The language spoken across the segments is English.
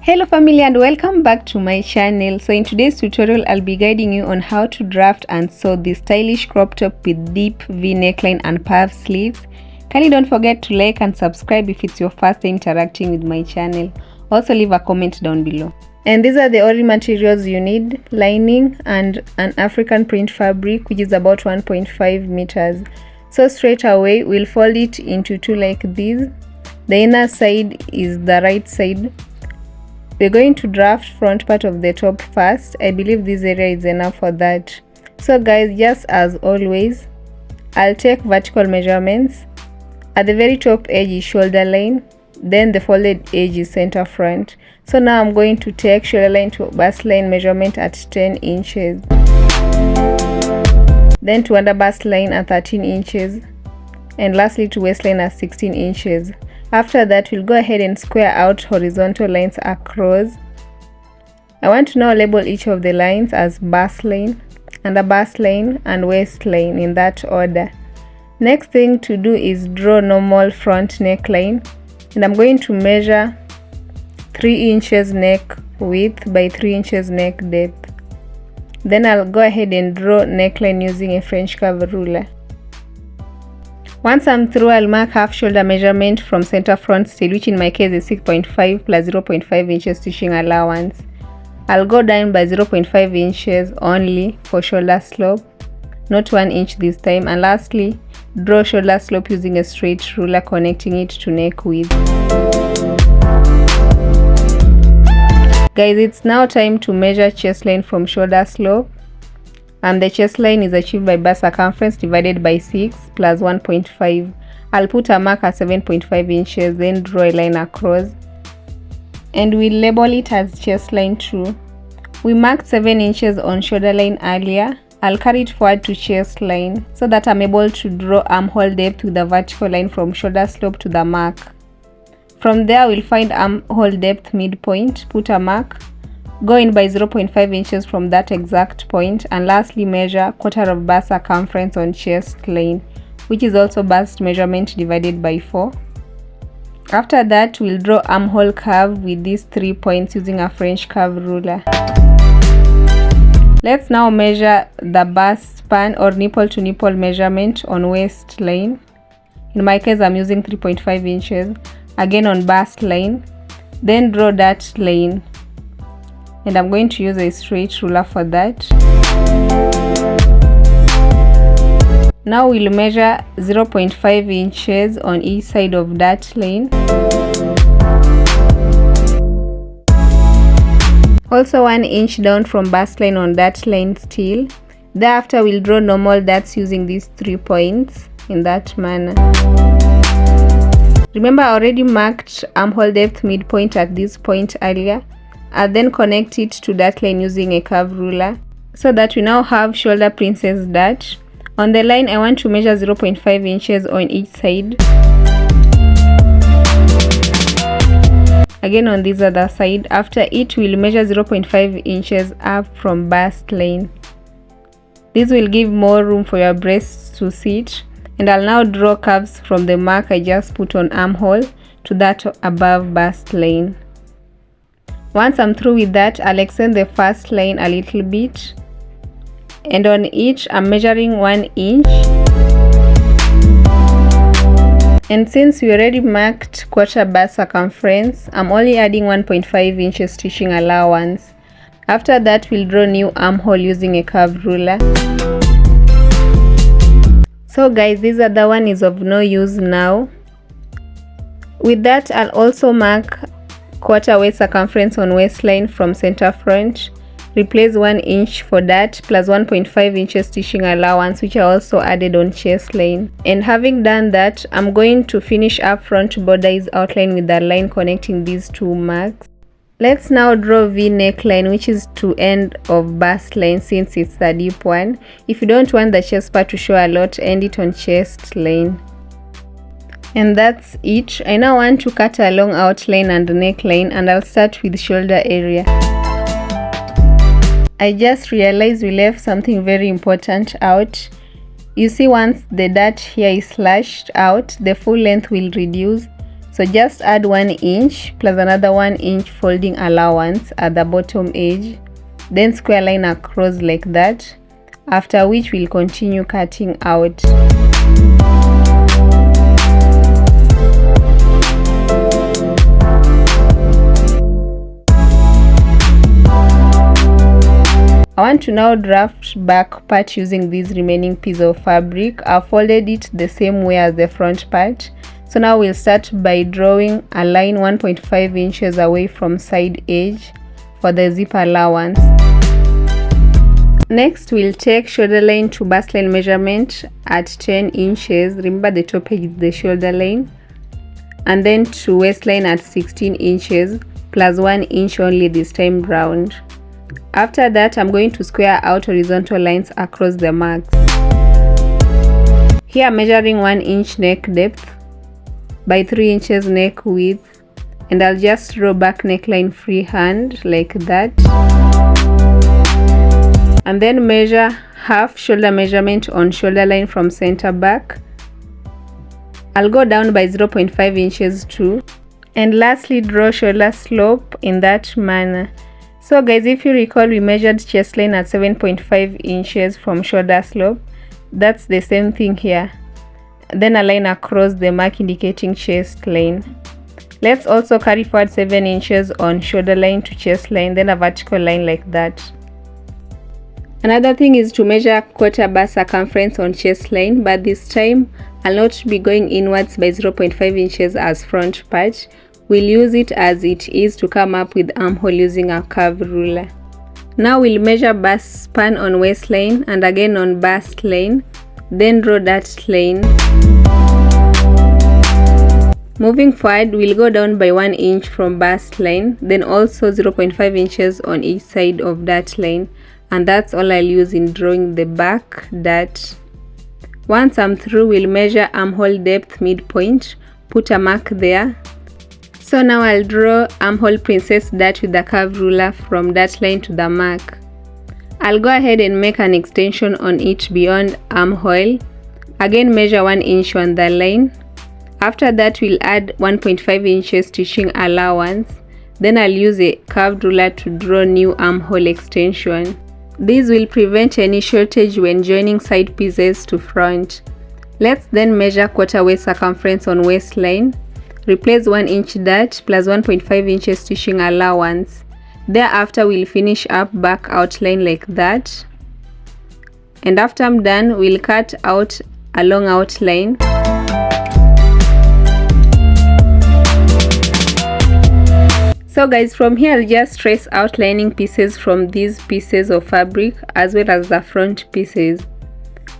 Hello family and welcome back to my channel. So in today's tutorial I'll be guiding you on how to draft and sew this stylish crop top with deep V neckline and puff sleeves. Kindly don't forget to like and subscribe if it's your first time interacting with my channel. Also leave a comment down below. And these are the only materials you need: lining and an African print fabric, which is about 1.5 meters. So straight away we'll fold it into two like this. The inner side is the right side. We're going to draft front part of the top first. I believe this area is enough for that. So guys, just as always, I'll take vertical measurements. At the very top edge is shoulder line, then the folded edge is center front. So now I'm going to take shoulder line to bust line measurement at 10 inches. Then to under bust line at 13 inches. And lastly to waistline at 16 inches. After that, we'll go ahead and square out horizontal lines across. I want to now label each of the lines as bust line, under bust line, and waistline in that order. Next thing to do is draw normal front neckline, and I'm going to measure 3 inches neck width by 3 inches neck depth. Then I'll go ahead and draw neckline using a French curve ruler. Once I'm through, I'll mark half shoulder measurement from center front stitch, which in my case is 6.5 plus 0.5 inches stitching allowance. I'll go down by 0.5 inches only for shoulder slope, not 1 inch this time. And lastly, draw shoulder slope using a straight ruler connecting it to neck width. Guys, it's now time to measure chest line from shoulder slope. And the chest line is achieved by bust circumference divided by 6 plus 1.5. I'll put a mark at 7.5 inches, then draw a line across. And we'll label it as chest line 2. We marked 7 inches on shoulder line earlier. I'll carry it forward to chest line so that I'm able to draw armhole depth with the vertical line from shoulder slope to the mark. From there, we'll find armhole depth midpoint, put a mark. Go in by 0.5 inches from that exact point, and lastly measure quarter of bust circumference on chest line, which is also bust measurement divided by 4. After that, we'll draw armhole curve with these 3 points using a French curve ruler. Let's now measure the bust span or nipple to nipple measurement on waist line. In my case, I'm using 3.5 inches. Again on bust line, then draw that line. And I'm going to use a straight ruler for that. Now we'll measure 0.5 inches on each side of that line. Also 1 inch down from bust line on that line still. Thereafter we'll draw normal darts using these 3 points in that manner. Remember, I already marked armhole depth midpoint at this point earlier. I'll then connect it to that line using a curve ruler so that we now have shoulder princess dart. On the line, I want to measure 0.5 inches on each side. Again on this other side. After it, we'll measure 0.5 inches up from bust line. This will give more room for your breasts to sit. And I'll now draw curves from the mark I just put on armhole to that above bust line. Once I'm through with that, I'll extend the first line a little bit, and on each I'm measuring 1 inch. And since we already marked quarter bust circumference, I'm only adding 1.5 inches stitching allowance. After that, we'll draw new armhole using a curved ruler. So guys, this other one is of no use now. With that, I'll also mark quarter waist circumference on waistline from center front. Replace 1 inch for that plus 1.5 inches stitching allowance, which I also added on chest line. And having done that, I'm going to finish up front border's outline with the line connecting these 2 marks. Let's now draw V neckline, which is to end of bust line since it's the deep one. If you don't want the chest part to show a lot, end it on chest line. And that's it. I now want to cut a long outline and neckline, and I'll start with shoulder area. I just realized we left something very important out. You see, once the dart here is slashed out, the full length will reduce. So just add 1 inch plus another 1 inch folding allowance at the bottom edge, then square line across like that, after which we'll continue cutting out. I want to now draft back part using this remaining piece of fabric. I've folded it the same way as the front part. So now we'll start by drawing a line 1.5 inches away from side edge for the zip allowance. Next, we'll take shoulder line to bust line measurement at 10 inches. Remember the top edge is the shoulder line. And then to waistline at 16 inches plus 1 inch only this time round. After that, I'm going to square out horizontal lines across the marks. Here I'm measuring 1 inch neck depth by 3 inches neck width, and I'll just draw back neckline freehand like that, and then measure half shoulder measurement on shoulder line from center back. I'll go down by 0.5 inches too, and lastly draw shoulder slope in that manner. So guys, if you recall, we measured chest line at 7.5 inches from shoulder slope. That's the same thing here. Then a line across the mark indicating chest line. Let's also carry forward 7 inches on shoulder line to chest line, then a vertical line like that. Another thing is to measure quarter bust circumference on chest line, but this time I'll not be going inwards by 0.5 inches as front part. We'll use it as it is to come up with armhole using a curve ruler. Now we'll measure bust span on waistline and again on bust line, then draw that line. Moving forward, we'll go down by 1 inch from bust line, then also 0.5 inches on each side of that line, and that's all I'll use in drawing the back dart. Once I'm through, we'll measure armhole depth midpoint, put a mark there. So now I'll draw armhole princess dart with the curve ruler from that line to the mark. I'll go ahead and make an extension on it beyond armhole. Again measure 1 inch on the line. After that, we'll add 1.5 inches stitching allowance. Then I'll use a curved ruler to draw new armhole extension. This will prevent any shortage when joining side pieces to front. Let's then measure quarter waist circumference on waistline. Replace 1 inch dart plus 1.5 inches stitching allowance. Thereafter, we'll finish up back outline like that. And after I'm done, we'll cut out a long outline. So guys, from here I'll just trace outlining pieces from these pieces of fabric as well as the front pieces.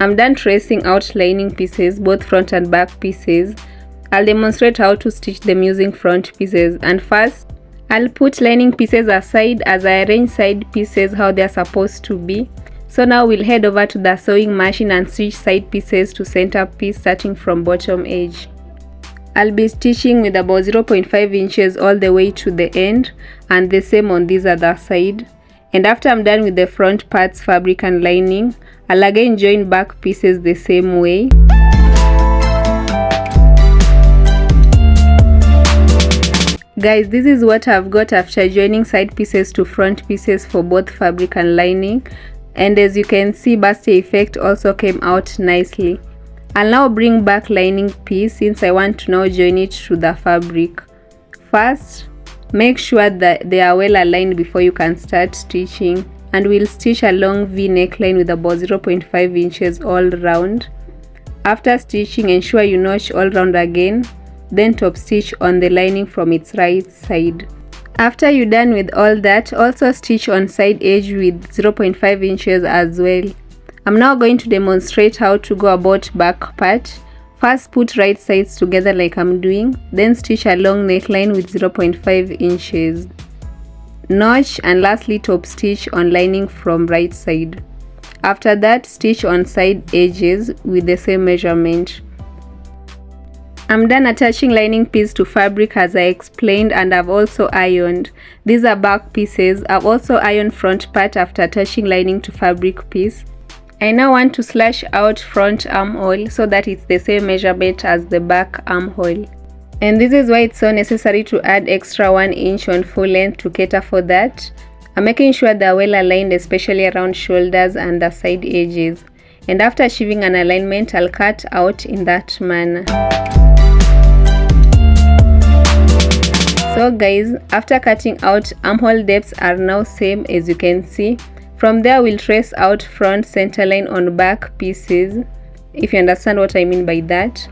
I'm done tracing outlining pieces, both front and back pieces. I'll demonstrate how to stitch them using front pieces, and first I'll put lining pieces aside as I arrange side pieces how they're supposed to be. So now we'll head over to the sewing machine and stitch side pieces to center piece starting from bottom edge. I'll be stitching with about 0.5 inches all the way to the end, and the same on this other side. And after I'm done with the front parts, fabric and lining, I'll again join back pieces the same way. Guys, this is what I've got after joining side pieces to front pieces for both fabric and lining, and as you can see, Bustier effect also came out nicely. I'll now bring back lining piece since I want to now join it to the fabric. First, make sure that they are well aligned before you can start stitching, and we'll stitch a long V neckline with about 0.5 inches all round. After stitching, ensure you notch all round again, then top stitch on the lining from its right side. After you're done with all that, also stitch on side edge with 0.5 inches as well. I'm now going to demonstrate how to go about back part. First, put right sides together like I'm doing, then stitch a long neckline with 0.5 inches. Notch, and lastly top stitch on lining from right side. After that, stitch on side edges with the same measurement. I'm done attaching lining piece to fabric as I explained, and I've also ironed. These are back pieces. I've also ironed front part after attaching lining to fabric piece. I now want to slash out front armhole so that it's the same measurement as the back armhole. And this is why it's so necessary to add extra 1 inch on full length to cater for that. I'm making sure they're well aligned, especially around shoulders and the side edges. And after achieving an alignment, I'll cut out in that manner. So guys, after cutting out, armhole depths are now same as you can see. From there, we'll trace out front center line on back pieces, if you understand what I mean by that.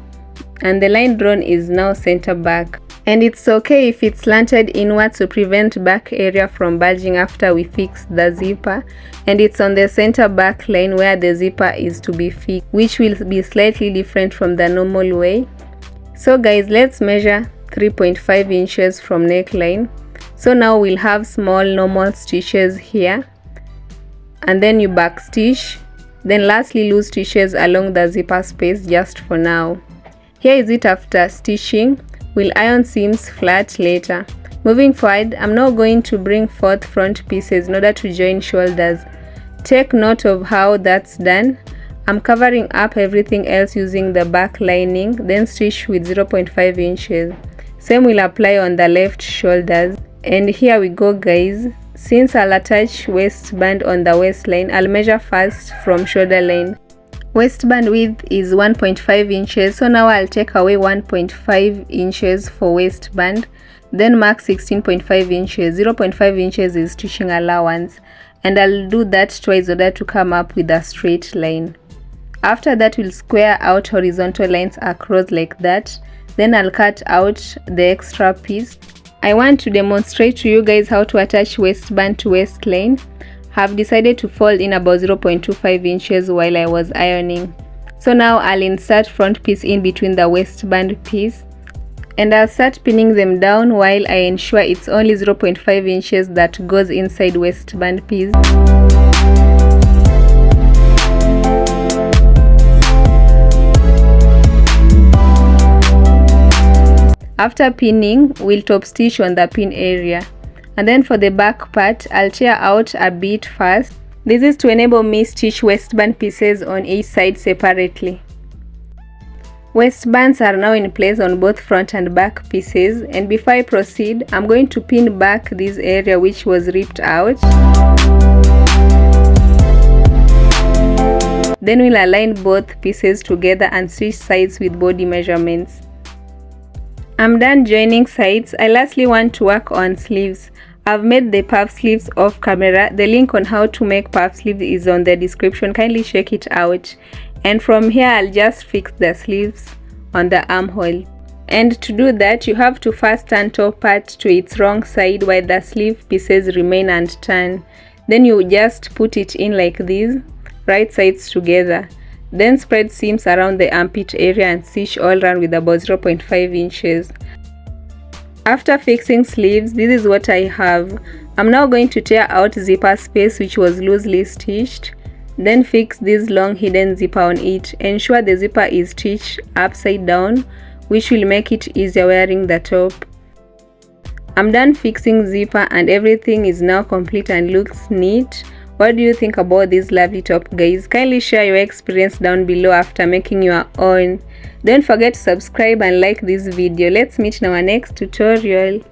And the line drawn is now center back. And it's okay if it's slanted inwards to prevent back area from bulging after we fix the zipper. And it's on the center back line where the zipper is to be fixed, which will be slightly different from the normal way. So guys, let's measure 3.5 inches from neckline. So now we'll have small normal stitches here, and then you back stitch, then lastly loose stitches along the zipper space just for now. Here is it after stitching. We'll iron seams flat later. Moving forward, I'm now going to bring forth front pieces in order to join shoulders. Take note of how that's done. I'm covering up everything else using the back lining, then stitch with 0.5 inches. Same will apply on the left shoulders. And here we go guys. Since I'll attach waistband on the waistline, I'll measure first from shoulder line. Waistband width is 1.5 inches, so now I'll take away 1.5 inches for waistband, then mark 16.5 inches. 0.5 inches is stitching allowance, and I'll do that twice in order to come up with a straight line. After that, we'll square out horizontal lines across like that. Then I'll cut out the extra piece. I want to demonstrate to you guys how to attach waistband to waistline. Have decided to fold in about 0.25 inches while I was ironing. So now I'll insert front piece in between the waistband piece, and I'll start pinning them down while I ensure it's only 0.5 inches that goes inside waistband piece. After pinning, we'll top stitch on the pin area. And then for the back part, I'll tear out a bit first. This is to enable me stitch waistband pieces on each side separately. Waistbands are now in place on both front and back pieces, and before I proceed, I'm going to pin back this area which was ripped out. Then we'll align both pieces together and stitch sides with body measurements. I'm done joining sides. I lastly want to work on sleeves. I've made the puff sleeves off camera. The link on how to make puff sleeves is on the description. Kindly check it out. And from here, I'll just fix the sleeves on the armhole. And to do that, you have to first turn top part to its wrong side while the sleeve pieces remain unturned. Then you just put it in like this, right sides together. Then spread seams around the armpit area and stitch all around with about 0.5 inches. After fixing sleeves, this is what I have. I'm now going to tear out zipper space which was loosely stitched. Then fix this long hidden zipper on it. Ensure the zipper is stitched upside down, which will make it easier wearing the top. I'm done fixing zipper and everything is now complete and looks neat. What do you think about this lovely top, guys? Kindly share your experience down below after making your own. Don't forget to subscribe and like this video. Let's meet in our next tutorial.